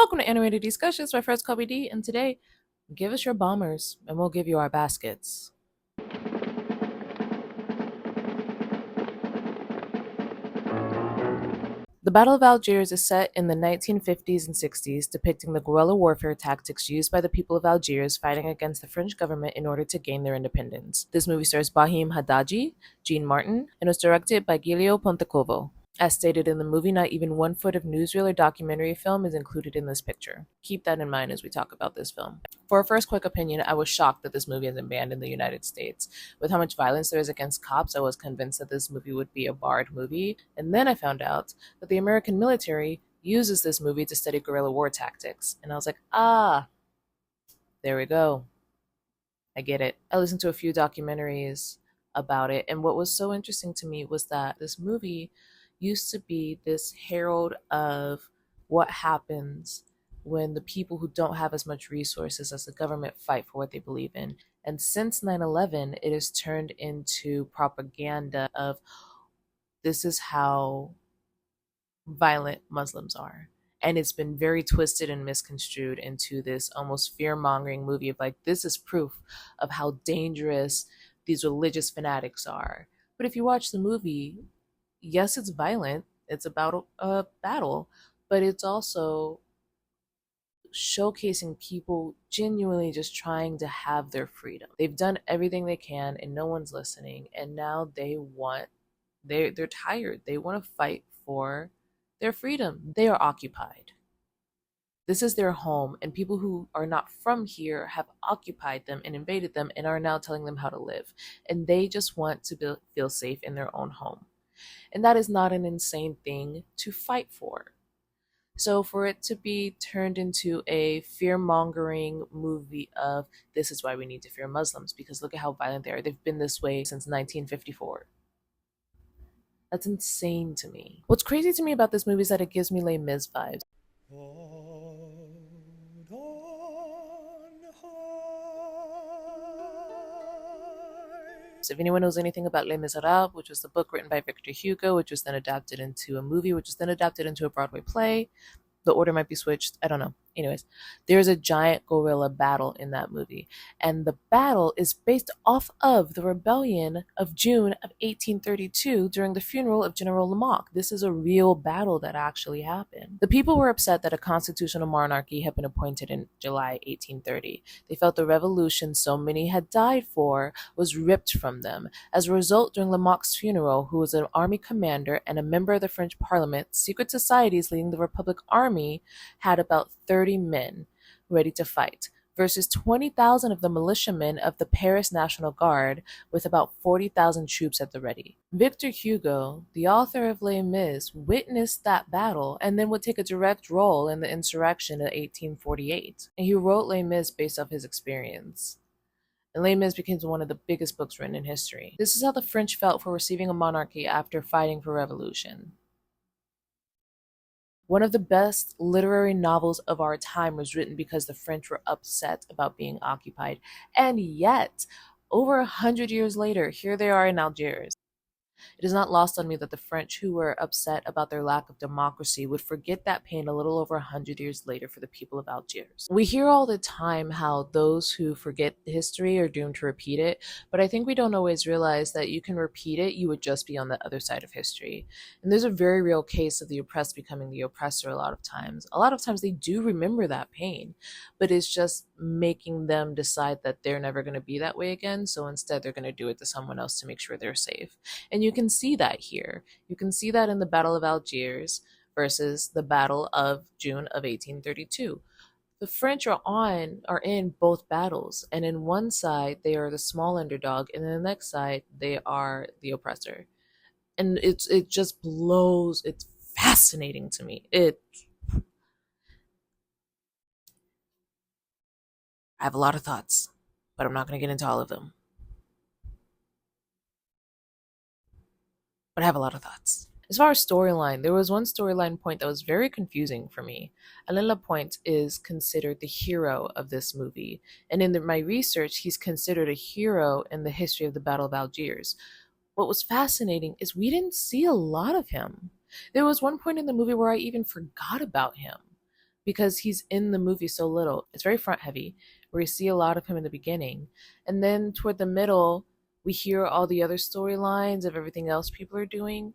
Welcome to Animated Discussions. My first Kobe D, and today, give us your bombers, and we'll give you our baskets. The Battle of Algiers is set in the 1950s and 60s, depicting the guerrilla warfare tactics used by the people of Algiers fighting against the French government in order to gain their independence. This movie stars Bahim Haddadi, Jean Martin, and was directed by Giulio Pontecorvo. As stated in the movie, not even 1 foot of newsreel or documentary film is included in this picture. Keep that in mind as we talk about this film. For a first quick opinion, I was shocked that this movie isn't banned in the United States. With how much violence there is against cops, I was convinced that this movie would be a barred movie, and then I found out that the American military uses this movie to study guerrilla war tactics. And I was like, there we go. I get it. I listened to a few documentaries about it, and what was so interesting to me was that this movie used to be this herald of what happens when the people who don't have as much resources as the government fight for what they believe in. And since 9/11, it has turned into propaganda of this is how violent Muslims are. And it's been very twisted and misconstrued into this almost fear-mongering movie of like, this is proof of how dangerous these religious fanatics are. But if you watch the movie, yes, it's violent. It's about a battle, but it's also showcasing people genuinely just trying to have their freedom. They've done everything they can and no one's listening, and now they're tired. They want to fight for their freedom. They are occupied. This is their home, and people who are not from here have occupied them and invaded them and are now telling them how to live. And they just want to feel safe in their own home. And that is not an insane thing to fight for. So for it to be turned into a fear-mongering movie of this is why we need to fear Muslims, because look at how violent they are. They've been this way since 1954. That's insane to me. What's crazy to me about this movie is that it gives me Les Mis vibes. If anyone knows anything about Les Miserables, which was the book written by Victor Hugo, which was then adapted into a movie, which was then adapted into a Broadway play, the order might be switched. I don't know. Anyways, there's a giant guerrilla battle in that movie. And the battle is based off of the rebellion of June of 1832 during the funeral of General Lamarck. This is a real battle that actually happened. The people were upset that a constitutional monarchy had been appointed in July 1830. They felt the revolution so many had died for was ripped from them. As a result, during Lamarck's funeral, who was an army commander and a member of the French Parliament, secret societies leading the Republic Army had about 30 men ready to fight, versus 20,000 of the militiamen of the Paris National Guard, with about 40,000 troops at the ready. Victor Hugo, the author of Les Mis, witnessed that battle and then would take a direct role in the insurrection of 1848. And he wrote Les Mis based off his experience. And Les Mis became one of the biggest books written in history. This is how the French felt for receiving a monarchy after fighting for revolution. One of the best literary novels of our time was written because the French were upset about being occupied. And yet, over 100 years later, here they are in Algiers. It is not lost on me that the French, who were upset about their lack of democracy, would forget that pain a little over 100 years later for the people of Algiers. We hear all the time how those who forget history are doomed to repeat it, but I think we don't always realize that you can repeat it, you would just be on the other side of history. And there's a very real case of the oppressed becoming the oppressor a lot of times. A lot of times they do remember that pain, but it's just making them decide that they're never going to be that way again, so instead they're going to do it to someone else to make sure they're safe. And you can see that here. You can see that in the Battle of Algiers versus the Battle of June of 1832. The French are in both battles, and in one side they are the small underdog, and in the next side they are the oppressor. And it just blows. It's fascinating to me. I have a lot of thoughts, but I'm not going to get into all of them. But I have a lot of thoughts. As far as storyline, there was one storyline point that was very confusing for me. Alain Lapointe is considered the hero of this movie, and in my research, he's considered a hero in the history of the Battle of Algiers. What was fascinating is we didn't see a lot of him. There was one point in the movie where I even forgot about him. because he's in the movie so little. It's very front heavy, where you see a lot of him in the beginning. And then toward the middle, we hear all the other storylines of everything else people are doing.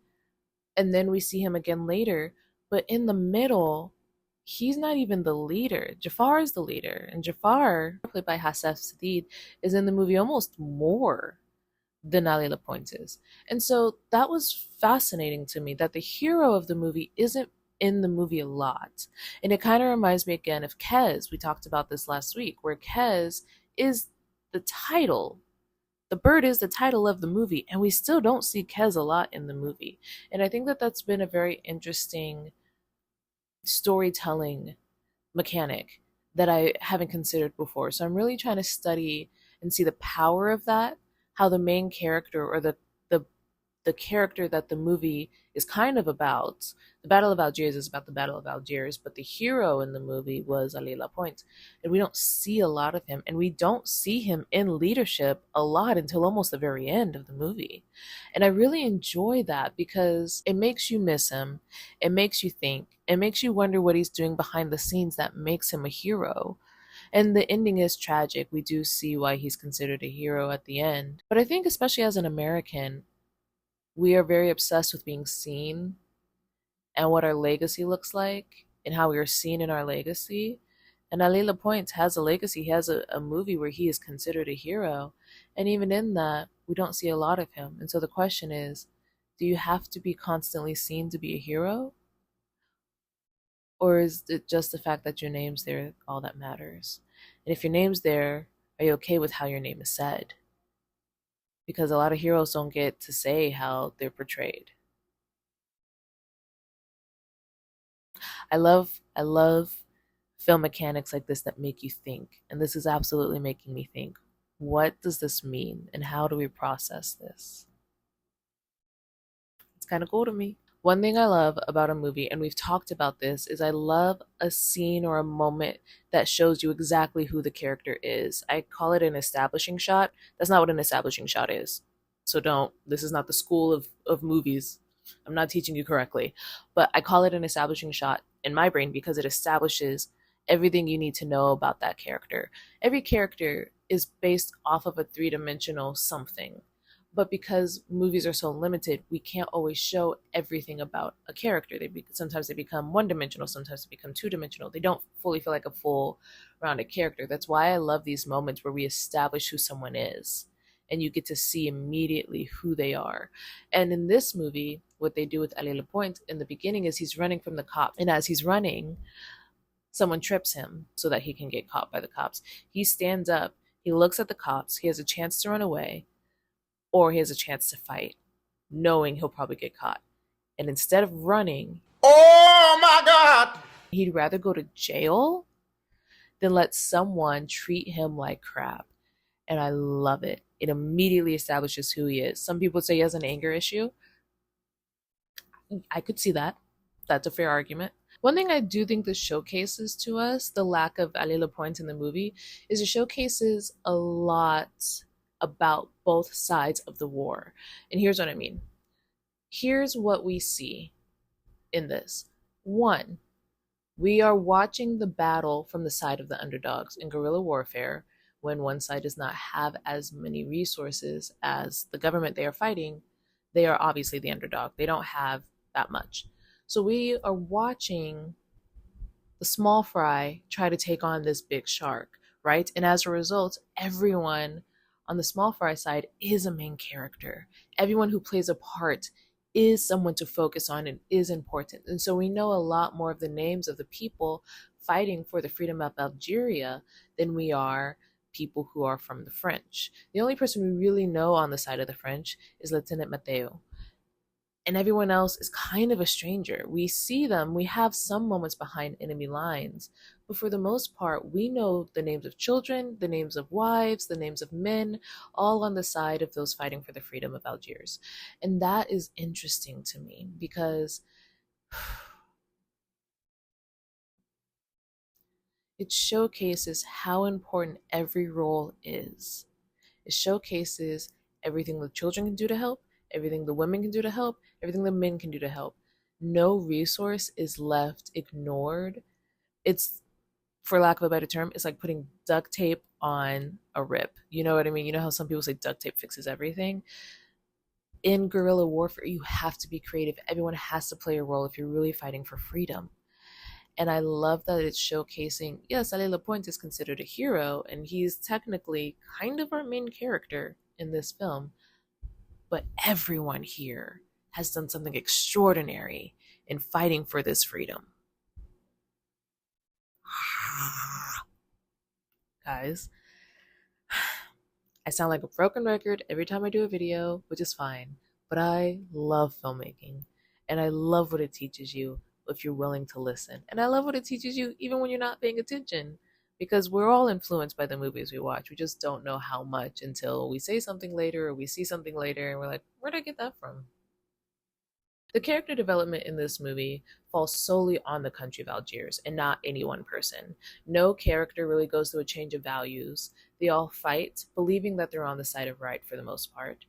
And then we see him again later. But in the middle, he's not even the leader. Jafar is the leader. And Jafar, played by Hassef Sadid, is in the movie almost more than Ali Lapointe is. And so that was fascinating to me that the hero of the movie isn't in the movie a lot. And it kind of reminds me again of Kez. We talked about this last week, where Kez is the title. The bird is the title of the movie, and we still don't see Kez a lot in the movie. And I think that that's been a very interesting storytelling mechanic that I haven't considered before. So I'm really trying to study and see the power of that, how the main character or the the character that the movie is kind of about. The Battle of Algiers is about the Battle of Algiers, but the hero in the movie was Ali Lapointe. And we don't see a lot of him, and we don't see him in leadership a lot until almost the very end of the movie. And I really enjoy that because it makes you miss him, it makes you think, it makes you wonder what he's doing behind the scenes that makes him a hero. And the ending is tragic. We do see why he's considered a hero at the end. But I think, especially as an American, we are very obsessed with being seen and what our legacy looks like and how we are seen in our legacy. And Ali Lapointe has a legacy. He has a movie where he is considered a hero. And even in that, we don't see a lot of him. And so the question is, do you have to be constantly seen to be a hero? Or is it just the fact that your name's there all that matters? And if your name's there, are you okay with how your name is said? Because a lot of heroes don't get to say how they're portrayed. I love film mechanics like this that make you think. And this is absolutely making me think. What does this mean and how do we process this? It's kind of cool to me. One thing I love about a movie, and we've talked about this, is I love a scene or a moment that shows you exactly who the character is. I call it an establishing shot. That's not what an establishing shot is. So don't, this is not the school of movies. I'm not teaching you correctly. But I call it an establishing shot in my brain because it establishes everything you need to know about that character. Every character is based off of a three-dimensional something. But because movies are so limited, we can't always show everything about a character. Sometimes they become one-dimensional, sometimes they become two-dimensional. They don't fully feel like a full rounded character. That's why I love these moments where we establish who someone is and you get to see immediately who they are. And in this movie, what they do with Ali Lapointe in the beginning is he's running from the cops. And as he's running, someone trips him so that he can get caught by the cops. He stands up, he looks at the cops, he has a chance to run away, or he has a chance to fight, knowing he'll probably get caught. And instead of running, oh my God, he'd rather go to jail than let someone treat him like crap. And I love it. It immediately establishes who he is. Some people say he has an anger issue. I could see that. That's a fair argument. One thing I do think this showcases to us, the lack of Ali Lapointe in the movie, is it showcases a lot about both sides of the war. And here's what I mean. Here's what we see in this. One, we are watching the battle from the side of the underdogs in guerrilla warfare when one side does not have as many resources as the government they are fighting. They are obviously the underdog. They don't have that much. So we are watching the small fry try to take on this big shark, right? And as a result, everyone on the small fry side is a main character. Everyone who plays a part is someone to focus on and is important. And so we know a lot more of the names of the people fighting for the freedom of Algeria than we are people who are from the French. The only person we really know on the side of the French is Lieutenant Mateo, and everyone else is kind of a stranger. We see them, we have some moments behind enemy lines, but for the most part, we know the names of children, the names of wives, the names of men, all on the side of those fighting for the freedom of Algiers. And that is interesting to me because it showcases how important every role is. It showcases everything the children can do to help, everything the women can do to help, everything the men can do to help. No resource is left ignored It's, for lack of a better term, it's like putting duct tape on a rip. You know what I mean? You know how some people say duct tape fixes everything? In guerrilla warfare, you have to be creative. Everyone has to play a role if you're really fighting for freedom. And I love that it's showcasing, yes, Ale Lapointe is considered a hero, and he's technically kind of our main character in this film, but everyone here has done something extraordinary in fighting for this freedom. Guys, I sound like a broken record every time I do a video, which is fine, but I love filmmaking, and I love what it teaches you if you're willing to listen. And I love what it teaches you even when you're not paying attention, because we're all influenced by the movies we watch. We just don't know how much until we say something later or we see something later and we're like, where'd I get that from? The character development in this movie falls solely on the country of Algiers and not any one person. No character really goes through a change of values. They all fight, believing that they're on the side of right for the most part.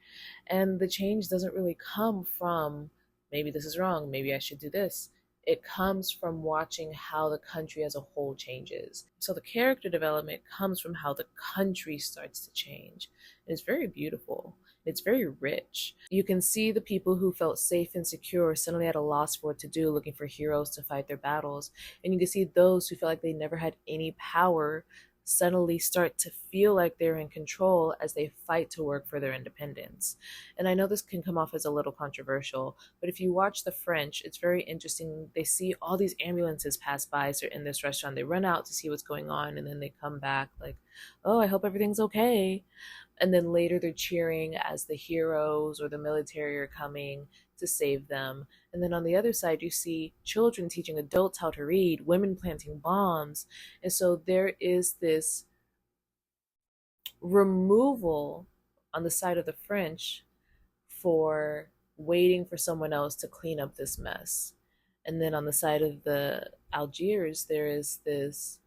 And the change doesn't really come from maybe this is wrong, maybe I should do this. It comes from watching how the country as a whole changes. So the character development comes from how the country starts to change. And it's very beautiful. It's very rich. You can see the people who felt safe and secure suddenly at a loss for what to do, looking for heroes to fight their battles. And you can see those who felt like they never had any power suddenly start to feel like they're in control as they fight to work for their independence. And I know this can come off as a little controversial, but if you watch the French, it's very interesting. They see all these ambulances pass by so in this restaurant. They run out to see what's going on and then they come back like, oh, I hope everything's okay. And then later they're cheering as the heroes or the military are coming to save them. And then on the other side, you see children teaching adults how to read, women planting bombs. And so there is this removal on the side of the French for waiting for someone else to clean up this mess. And then on the side of the Algiers, there is this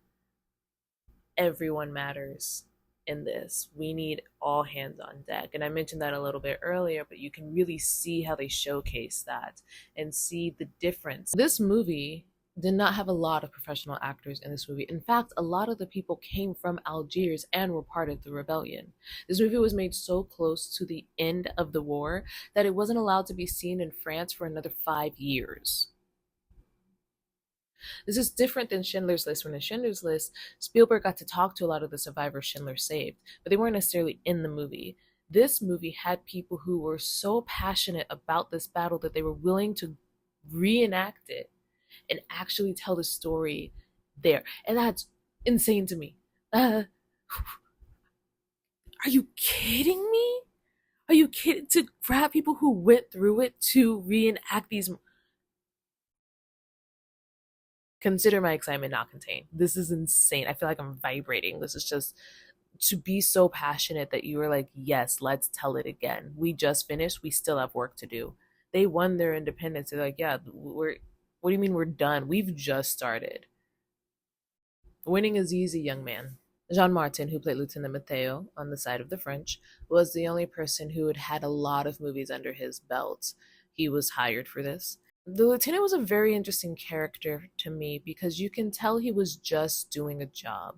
everyone matters in this. We need all hands on deck. And I mentioned that a little bit earlier, but you can really see how they showcase that and see the difference. This movie did not have a lot of professional actors in this movie. In fact, a lot of the people came from Algiers and were part of the rebellion. This movie was made so close to the end of the war that it wasn't allowed to be seen in France for another 5 years. This is different than Schindler's List. When in Schindler's List, Spielberg got to talk to a lot of the survivors Schindler saved, but they weren't necessarily in the movie. This movie had people who were so passionate about this battle that they were willing to reenact it and actually tell the story there. And that's insane to me. Are you kidding me? Are you kidding? To grab people who went through it to reenact these. Consider my excitement not contained. This is insane. I feel like I'm vibrating. This is just to be so passionate that you were like, yes, let's tell it again. We just finished. We still have work to do. They won their independence. They're like, yeah, what do you mean we're done? We've just started. Winning is easy, young man. Jean Martin, who played Lieutenant Matteo on the side of the French, was the only person who had had a lot of movies under his belt. He was hired for this. The lieutenant was a very interesting character to me because you can tell he was just doing a job.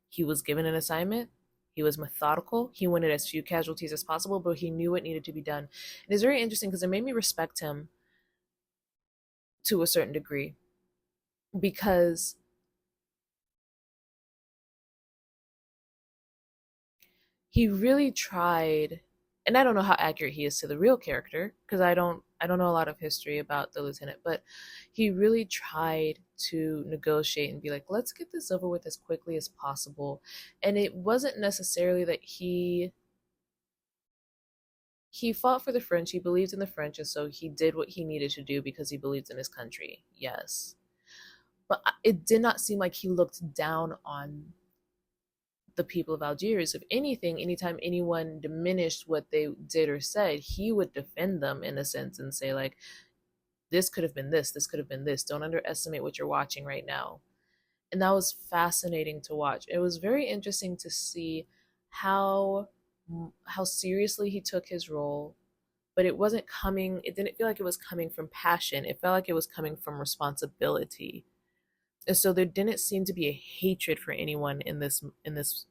He was given an assignment, he was methodical, he wanted as few casualties as possible, but he knew what needed to be done. And it's very interesting because it made me respect him to a certain degree because he really tried, and I don't know how accurate he is to the real character because I don't know a lot of history about the lieutenant, but he really tried to negotiate and be like, let's get this over with as quickly as possible. And it wasn't necessarily that he fought for the French, he believed in the French, and so he did what he needed to do because he believed in his country. Yes. But it did not seem like he looked down on the people of Algiers. If anything, anytime anyone diminished what they did or said, he would defend them in a sense and say, like, this could have been this could have been this. Don't underestimate what you're watching right now. And that was fascinating to watch. It was very interesting to see how how seriously he took his role, but it didn't feel like it was coming from passion. It felt like it was coming from responsibility. And so there didn't seem to be a hatred for anyone in this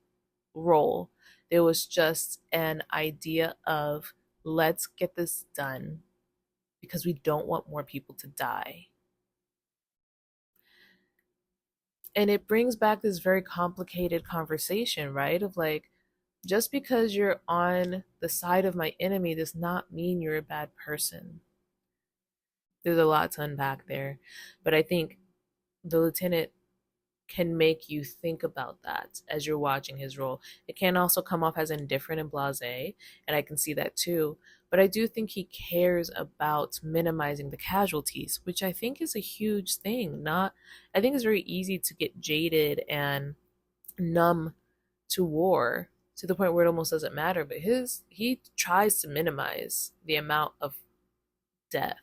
role. There was just an idea of, let's get this done because we don't want more people to die. And it brings back this very complicated conversation, right? Of like, just because you're on the side of my enemy does not mean you're a bad person. There's a lot to unpack there. But I think the lieutenant can make you think about that as you're watching his role. It can also come off as indifferent and blasé, and I can see that too. But I do think he cares about minimizing the casualties, which I think is a huge thing. Not, I think it's very easy to get jaded and numb to war to the point where it almost doesn't matter. But he tries to minimize the amount of death,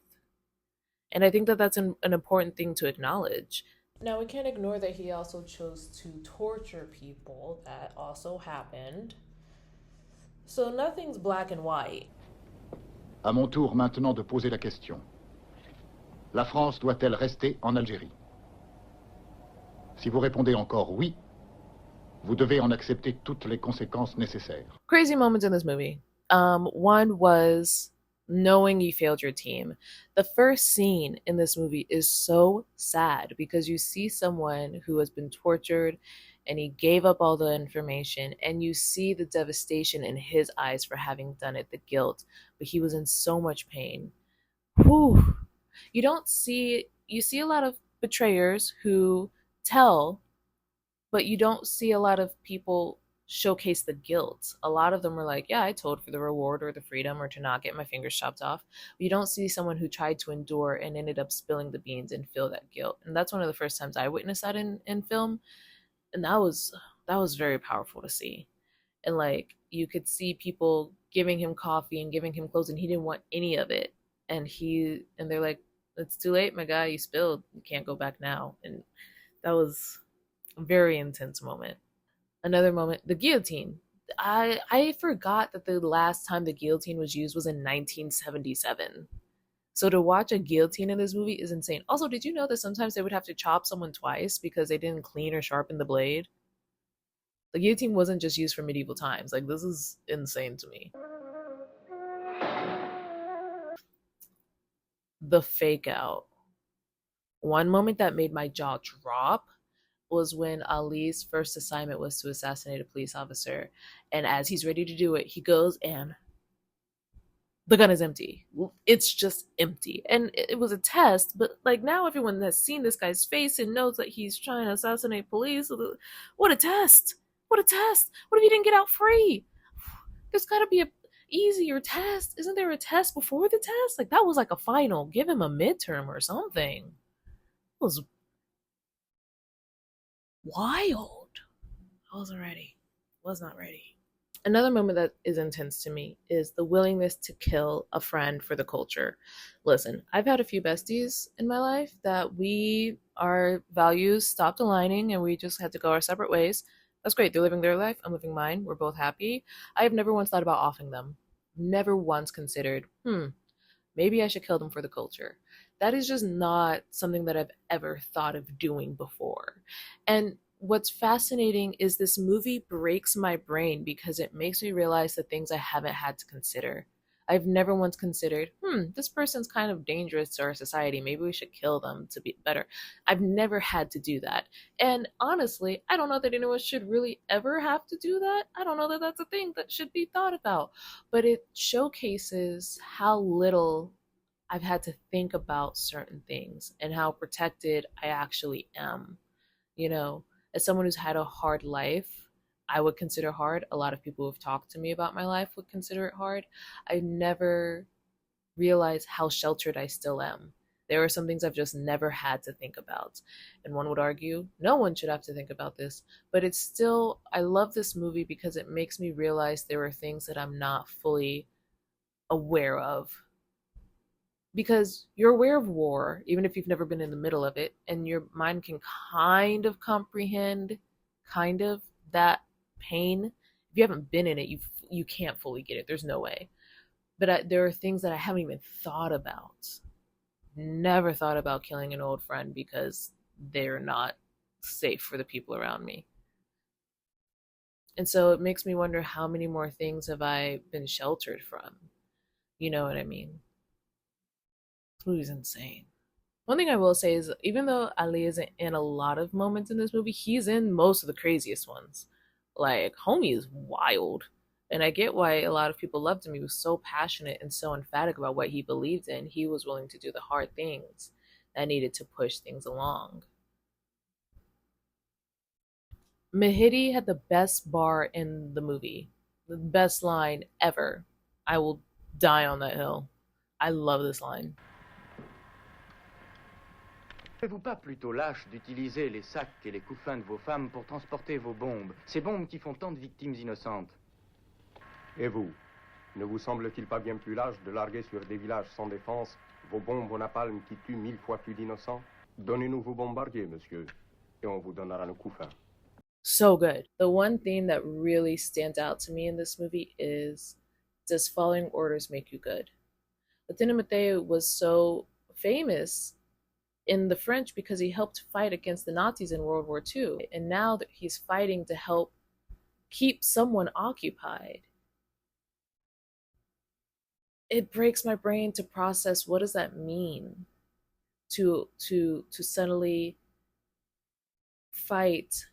and I think that that's an important thing to acknowledge. Now, we can't ignore that he also chose to torture people. That also happened. So nothing's black and white. À mon tour maintenant de poser la question. La France doit-elle rester en Algérie? Si vous répondez encore oui, vous devez en accepter toutes les conséquences nécessaires. Crazy moments in this movie. One was knowing you failed your team. The first scene in this movie is so sad because you see someone who has been tortured and he gave up all the information, and you see the devastation in his eyes for having done it, the guilt, but he was in so much pain. Whew. You see a lot of betrayers who tell, but you don't see a lot of people showcase the guilt. A lot of them are like, yeah, I told for the reward or the freedom or to not get my fingers chopped off. But you don't see someone who tried to endure and ended up spilling the beans and feel that guilt. And that's one of the first times I witnessed that in film. And that was very powerful to see. And like you could see people giving him coffee and giving him clothes and he didn't want any of it. And they're like, it's too late, my guy, you spilled. You can't go back now. And that was a very intense moment. Another moment, the guillotine. I forgot that the last time the guillotine was used was in 1977. So to watch a guillotine in this movie is insane. Also, did you know that sometimes they would have to chop someone twice because they didn't clean or sharpen the blade? The guillotine wasn't just used for medieval times. Like, this is insane to me. The fake out. One moment that made my jaw drop was when Ali's first assignment was to assassinate a police officer. And as he's ready to do it, he goes and the gun is empty. It's just empty. And it was a test, but like now everyone has seen this guy's face and knows that he's trying to assassinate police. What a test! What a test! What if he didn't get out free? There's gotta be a easier test. Isn't there a test before the test? Like that was like a final. Give him a midterm or something. It was wild. I wasn't ready. Was not ready. Another moment that is intense to me is the willingness to kill a friend for the culture. Listen, I've had a few besties in my life that our values stopped aligning and we just had to go our separate ways. That's great. They're living their life. I'm living mine. We're both happy. I have never once thought about offing them. Never once considered, maybe I should kill them for the culture. That is just not something that I've ever thought of doing before. And what's fascinating is this movie breaks my brain because it makes me realize the things I haven't had to consider. I've never once considered, this person's kind of dangerous to our society. Maybe we should kill them to be better. I've never had to do that. And honestly, I don't know that anyone should really ever have to do that. I don't know that that's a thing that should be thought about. But it showcases how little I've had to think about certain things and how protected I actually am. You know, as someone who's had a hard life, I would consider hard. A lot of people who've talked to me about my life would consider it hard. I never realized how sheltered I still am. There are some things I've just never had to think about. And one would argue no one should have to think about this. But it's still, I love this movie because it makes me realize there are things that I'm not fully aware of, because you're aware of war, even if you've never been in the middle of it, and your mind can kind of comprehend kind of that pain. If you haven't been in it, you can't fully get it. There's no way. But there are things that I haven't even thought about. Never thought about killing an old friend because they're not safe for the people around me. And so it makes me wonder, how many more things have I been sheltered from? You know what I mean? This movie's insane. One thing I will say is, even though Ali isn't in a lot of moments in this movie, he's in most of the craziest ones. Like, homie is wild. And I get why a lot of people loved him. He was so passionate and so emphatic about what he believed in. He was willing to do the hard things that needed to push things along. Mahidi had the best bar in the movie, the best line ever. I will die on that hill. I love this line. N'êtes-vous pas plutôt lâche d'utiliser les sacs et les couffins de vos femmes pour transporter vos bombes, ces bombes qui font tant de victimes innocentes? Et vous, ne vous semble-t-il pas bien plus lâche de larguer sur des villages sans défense vos bombes au napalm qui tuent 1000 fois plus d'innocents? Donnez-nous vos bombardiers, monsieur, et on vous donnera nos couffins. So good. The one theme that really stands out to me in this movie is, does following orders make you good? Lieutenant Mathieu was so famous in the French because he helped fight against the Nazis in World War II. And now that he's fighting to help keep someone occupied, it breaks my brain to process, what does that mean to suddenly fight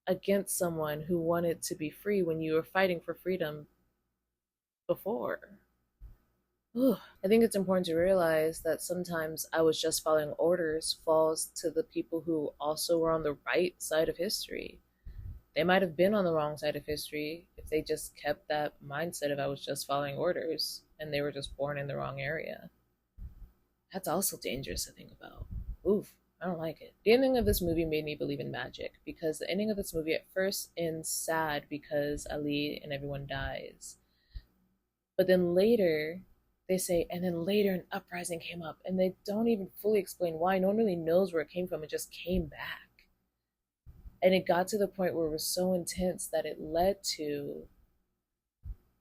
against someone who wanted to be free when you were fighting for freedom before. Ugh. I think it's important to realize that sometimes I was just following orders falls to the people who also were on the right side of history. They might have been on the wrong side of history if they just kept that mindset of, I was just following orders, and they were just born in the wrong area. That's also dangerous to think about. Oof. I don't like it. The ending of this movie made me believe in magic, because the ending of this movie at first ends sad because Ali and everyone dies. But then later, they say, and then later an uprising came up, and they don't even fully explain why. No one really knows where it came from. It just came back. And it got to the point where it was so intense that it led to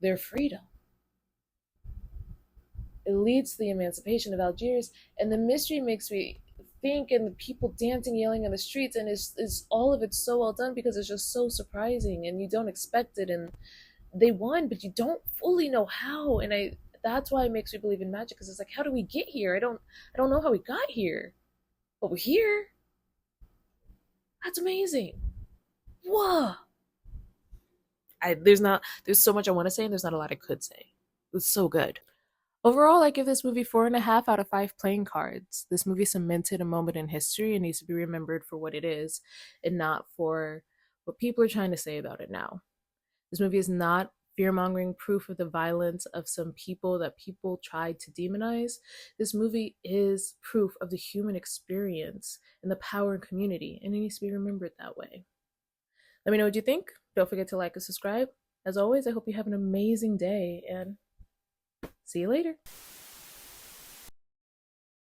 their freedom. It leads to the emancipation of Algiers, and the mystery makes me think, and the people dancing, yelling in the streets, and it's all of it so well done because it's just so surprising and you don't expect it, and they won, but you don't fully know how. And that's why it makes me believe in magic, because it's like, how do we get here? I don't know how we got here, but we're here. That's amazing. Whoa. There's so much I want to say, and there's not a lot I could say. It's so good. Overall, I give this movie 4.5 out of 5 playing cards. This movie cemented a moment in history and needs to be remembered for what it is, and not for what people are trying to say about it now. This movie is not fear-mongering proof of the violence of some people that people tried to demonize. This movie is proof of the human experience and the power in community, and it needs to be remembered that way. Let me know what you think. Don't forget to like and subscribe. As always, I hope you have an amazing day, and see you later.